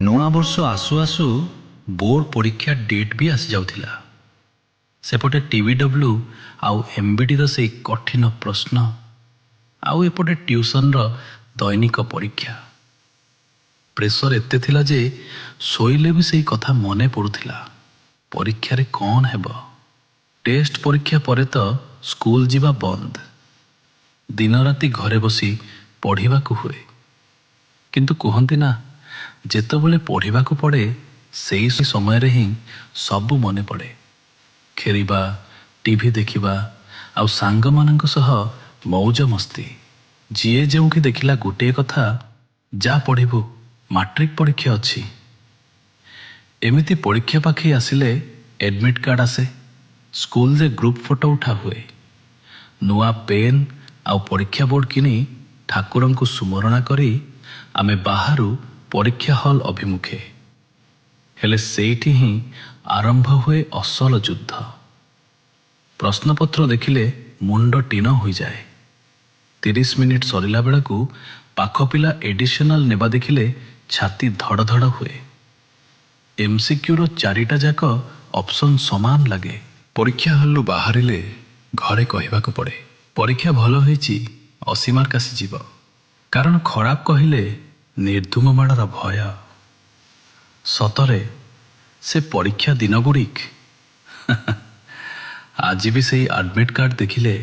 ନୂଆ ବର୍ଷ ଆସୁ ଆସୁ ବୋର୍ଡ ପରୀକ୍ଷା ଡେଟ୍ ବି ଆସି ଯାଉଥିଲା। ସେପଟେ TVW ଆଉ MBDର ସେଇ କଠିନ ପ୍ରଶ୍ନ, ଆଉ ଏପଟେ ଟ୍ୟୁସନର ଦୈନିକ ପରୀକ୍ଷା। ପ୍ରେସର ଏତେ ଥିଲା ଯେ ଶୋଇଲେ ବି ସେଇ କଥା ମନେ ପଡ଼ୁଥିଲା। ପରୀକ୍ଷାରେ କ'ଣ ହେବ? ଟେଷ୍ଟ ପରୀକ୍ଷା ପରେ ତ ସ୍କୁଲ ଯିବା ବନ୍ଦ। ଦିନ ରାତି ଘରେ ବସି ପଢ଼ିବାକୁ ହୁଏ। କିନ୍ତୁ କୁହନ୍ତି ନା, ଯେତେବେଳେ ପଢ଼ିବାକୁ ପଡ଼େ ସେଇ ସମୟରେ ହିଁ ସବୁ ମନେ ପଡ଼େ। ଖେଳିବା, ଟିଭି ଦେଖିବା ଆଉ ସାଙ୍ଗମାନଙ୍କ ସହ ମୌଜ ମସ୍ତି। ଯିଏ ଯେଉଁଠି ଦେଖିଲା ଗୋଟିଏ କଥା, ଯା ପଢ଼ିବୁ, ମାଟ୍ରିକ ପରୀକ୍ଷା ଅଛି। ଏମିତି ପରୀକ୍ଷା ପାଖେଇ ଆସିଲେ ଏଡମିଟ୍ କାର୍ଡ଼ ଆସେ, ସ୍କୁଲରେ ଗ୍ରୁପ୍ ଫଟୋ ଉଠା ହୁଏ। ନୂଆ ପେନ୍ ଆଉ ପରୀକ୍ଷା ବୋର୍ଡ଼ କିଣି ଠାକୁରଙ୍କୁ ସୁମରଣା କରି ଆମେ ବାହାରୁ ପରୀକ୍ଷା ହଲ୍ ଅଭିମୁଖେ। ହେଲେ ସେଇଠି ହିଁ ଆରମ୍ଭ ହୁଏ ଅସଲ ଯୁଦ୍ଧ। ପ୍ରଶ୍ନପତ୍ର ଦେଖିଲେ ମୁଣ୍ଡ ଟିଣ ହୋଇଯାଏ। 30 ମିନିଟ୍ ସରିଲା ବେଳକୁ ପାଖ ପିଲା ଏଡିସନାଲ ନେବା ଦେଖିଲେ ଛାତି ଧଡ଼ ଧଡ଼ ହୁଏ। MCQର 4ଟା ଯାକ ଅପସନ୍ ସମାନ ଲାଗେ। ପରୀକ୍ଷା ହଲ୍ରୁ ବାହାରିଲେ ଘରେ କହିବାକୁ ପଡ଼େ, ପରୀକ୍ଷା ଭଲ ହୋଇଛି, 80 ମାର୍କ ଆସିଯିବ। କାରଣ ଖରାପ କହିଲେ ନିର୍ଧୁମ ମାଡ଼ର ଭୟ। ସତରେ ସେ ପରୀକ୍ଷା ଦିନଗୁଡ଼ିକ ଆଜି ବି ସେଇ ଆଡମିଟ୍ କାର୍ଡ଼ ଦେଖିଲେ